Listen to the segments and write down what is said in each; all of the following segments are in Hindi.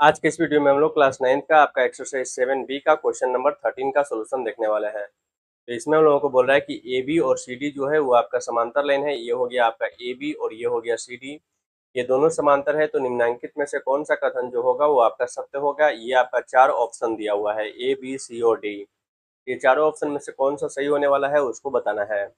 आज के इस वीडियो में हम लोग क्लास 9 का आपका एक्सरसाइज 7B का क्वेश्चन नंबर 13 का सॉल्यूशन देखने वाले हैं। तो इसमें हम लोगों को बोल रहा है कि ए बी और सी डी जो है वो आपका समांतर लाइन है। ये हो गया आपका ए बी और ये हो गया सी डी। ये दोनों समांतर है, तो निम्नलिखित में से कौन सा कथन जो होगा वो आपका सत्य होगा। ये आपका चार ऑप्शन दिया हुआ है, ए बी सी और डी। ये चारों ऑप्शन में से कौन सा सही होने वाला है उसको बताना है।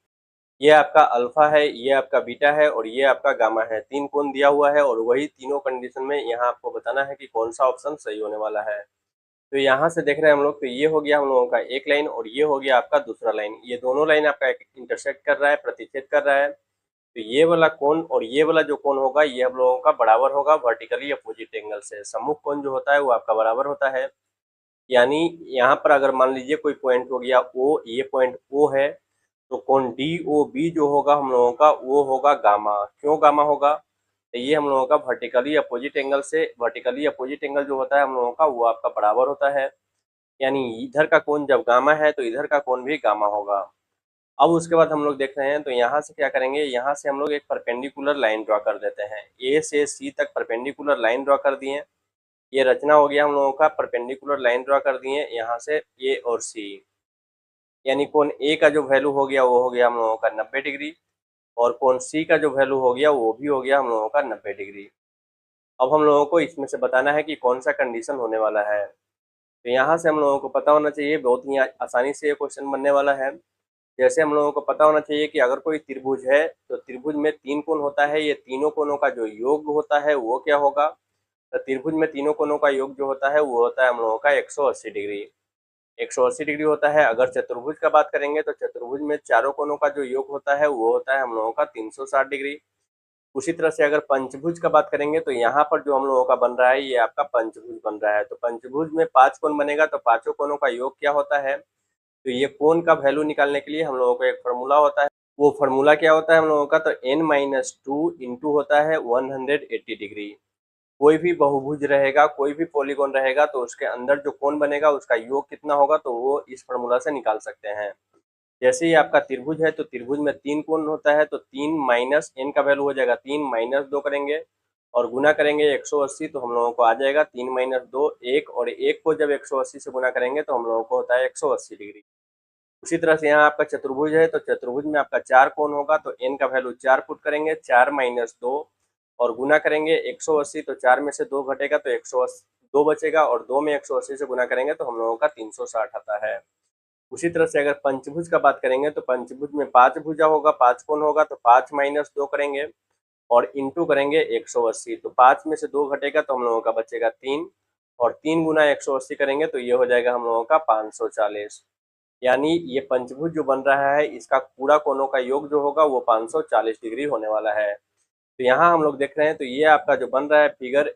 ये आपका अल्फा है, ये आपका बीटा है और ये आपका गामा है। तीन कोण दिया हुआ है और वही तीनों कंडीशन में यहाँ आपको बताना है कि कौन सा ऑप्शन सही होने वाला है। तो यहाँ से देख रहे हैं हम लोग, तो ये हो गया हम लोगों का एक लाइन और ये हो गया आपका दूसरा लाइन। ये दोनों लाइन आपका इंटरसेक्ट कर रहा है, प्रतिच्छेद कर रहा है। तो ये वाला कोण और ये वाला जो कोण होगा ये हम लोगों का बराबर होगा वर्टिकली अपोजिट एंगल से। सम्मुख कोण जो होता है वो आपका बराबर होता है। यानी यहाँ पर अगर मान लीजिए कोई पॉइंट हो गया ओ, ये पॉइंट ओ है, तो कोण डी ओ बी जो होगा हम लोगों का वो होगा गामा। क्यों गामा होगा? तो ये हम लोगों का वर्टिकली अपोजिट एंगल से, वर्टिकली अपोजिट एंगल जो होता है हम लोगों का वो आपका बराबर होता है। यानी इधर का कोण जब गामा है तो इधर का कोण भी गामा होगा। अब उसके बाद हम लोग देख रहे हैं, तो यहाँ से क्या करेंगे, यहाँ से हम लोग एक परपेंडिकुलर लाइन ड्रॉ कर देते हैं। ए से सी तक परपेंडिकुलर लाइन ड्रॉ कर दिए। ये रचना हो गया हम लोगों का, परपेंडिकुलर लाइन ड्रॉ कर दिए यहाँ से ए और सी। यानी कोण ए का जो वैल्यू हो गया वो हो गया हम लोगों का 90 डिग्री और कोण सी का जो वैल्यू हो गया वो भी हो गया हम लोगों का 90 डिग्री। अब हम लोगों को इसमें से बताना है कि कौन सा कंडीशन होने वाला है। तो यहाँ से हम लोगों को पता होना चाहिए, बहुत ही आसानी से ये क्वेश्चन बनने वाला है। जैसे हम लोगों को पता होना चाहिए कि अगर कोई त्रिभुज है तो त्रिभुज में तीन कोण होता है, ये तीनों कोणों का जो योग होता है वो क्या होगा। तो त्रिभुज में तीनों कोणों का योग जो होता है वो होता है हम लोगों का 180 डिग्री। 180 डिग्री होता है। अगर चतुर्भुज का बात करेंगे तो चतुर्भुज में चारों कोणों का जो योग होता है वो होता है हम लोगों का 360 डिग्री। उसी तरह से अगर पंचभुज का बात करेंगे तो यहाँ पर जो हम लोगों का बन रहा है ये आपका पंचभुज बन रहा है। तो पंचभुज में पांच कोण बनेगा, तो पांचों कोणों का योग क्या होता है। तो ये कोण का वैल्यू निकालने के लिए हम लोगों को एक फार्मूला होता है। वो फार्मूला क्या होता है हम लोगों का, तो n-2 इंटू होता है 180 डिग्री। कोई भी बहुभुज रहेगा, कोई भी पॉलीगॉन रहेगा तो उसके अंदर जो कोण बनेगा उसका योग कितना होगा, तो वो इस फार्मूला से निकाल सकते हैं। जैसे ही आपका त्रिभुज है तो त्रिभुज में तीन कोण होता है, तो तीन माइनस एन का वैल्यू हो जाएगा 3 - 2 करेंगे और गुना करेंगे 180, तो हम लोगों को आ जाएगा 3 - 2 1, और एक को जब 180 से गुना करेंगे तो हम लोगों को होता है 180 डिग्री। उसी तरह से यहाँ आपका चतुर्भुज है तो चतुर्भुज में आपका चार कोण होगा, तो एन का वैल्यू 4 पुट करेंगे, 4 - 2 और गुना करेंगे 180, तो 4 में से 2 घटेगा तो 180 2 बचेगा और 2 में 180 से गुना करेंगे तो हम लोगों का 360 आता है। उसी तरह से अगर पंचभुज का बात करेंगे तो पंचभुज में पांच भुजा होगा, पांच कोण होगा, तो 5 - 2 करेंगे और इंटू करेंगे 180, तो 5 में से 2 घटेगा तो हम लोगों का बचेगा 3 और 3 गुना 180 करेंगे तो ये हो जाएगा हम लोगों का 540। यानी ये पंचभुज जो बन रहा है इसका पूरा कोणों का योग जो होगा वो 540 डिग्री होने वाला है। तो यहाँ हम लोग देख रहे हैं, तो ये आपका जो बन रहा है figure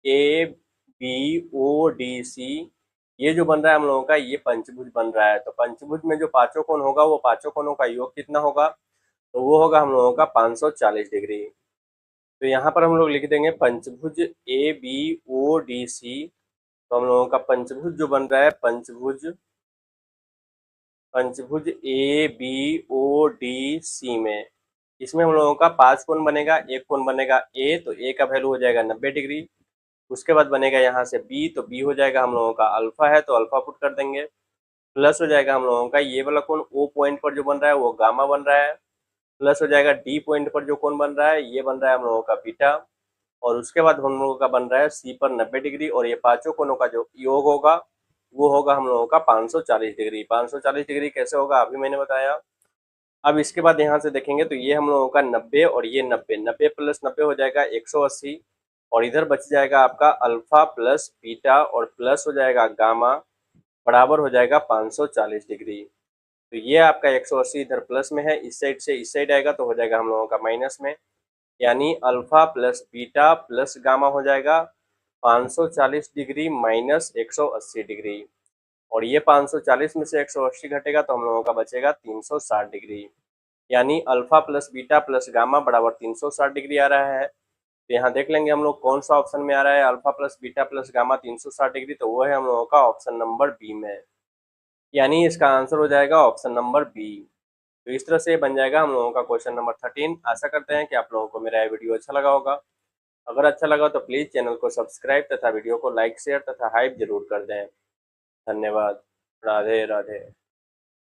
A B O D C, ये जो बन रहा है हम लोगों का ये पंचभुज बन रहा है। तो पंचभुज में जो पांचों कोण होगा वो पांचों कोणों का योग कितना होगा, तो वो होगा हम लोगों का 540 डिग्री। तो यहाँ पर हम लोग लिख देंगे पंचभुज ए बी ओ डी सी। तो हम लोगों का पंचभुज जो बन रहा है, पंचभुज पंचभुज ए बी ओ डी सी में, इसमें हम लोगों का पांच कोण बनेगा। एक कोण बनेगा ए, तो ए का वैल्यू हो जाएगा 90 डिग्री। उसके बाद बनेगा यहाँ से बी, तो बी हो जाएगा हम लोगों का अल्फा है तो अल्फा पुट कर देंगे। प्लस हो जाएगा हम लोगों का ये वाला कोण ओ पॉइंट पर जो बन रहा है वो गामा बन रहा है। प्लस हो जाएगा डी पॉइंट पर जो कोण बन रहा है ये बन रहा है हम लोगों का बीटा। और उसके बाद हम लोगों का बन रहा है सी पर 90 डिग्री, और ये पांचों कोणों का जो योग होगा वो होगा हम लोगों का 540 डिग्री। 540 डिग्री कैसे होगा अभी मैंने बताया। अब इसके बाद यहाँ से देखेंगे तो ये हम लोगों का 90 और ये 90, 90 प्लस 90 हो जाएगा 180, और इधर बच जाएगा आपका अल्फा प्लस बीटा और प्लस हो जाएगा गामा, बराबर हो जाएगा 540 डिग्री। तो ये आपका 180 इधर प्लस में है, इस साइड से इस साइड आएगा तो हो जाएगा हम लोगों का माइनस में। यानी alpha plus beta plus gamma हो जाएगा 540 डिग्री माइनस 180 डिग्री। और ये 540 में से 180 घटेगा तो हम लोगों का बचेगा 360 डिग्री। यानी alpha plus beta plus gamma बराबर 360 डिग्री आ रहा है। तो यहाँ देख लेंगे हम लोग कौन सा ऑप्शन में आ रहा है alpha plus beta plus gamma 360 degree, तो वो है हम लोगों का ऑप्शन नंबर बी में। यानी इसका आंसर हो जाएगा ऑप्शन नंबर बी। तो इस तरह से बन जाएगा हम लोगों का क्वेश्चन नंबर 13। आशा करते हैं कि आप लोगों को मेरा ये वीडियो अच्छा लगा होगा। अगर अच्छा लगा तो प्लीज़ चैनल को सब्सक्राइब तथा वीडियो को लाइक शेयर तथा हाइप जरूर कर दें। धन्यवाद। राधे राधे।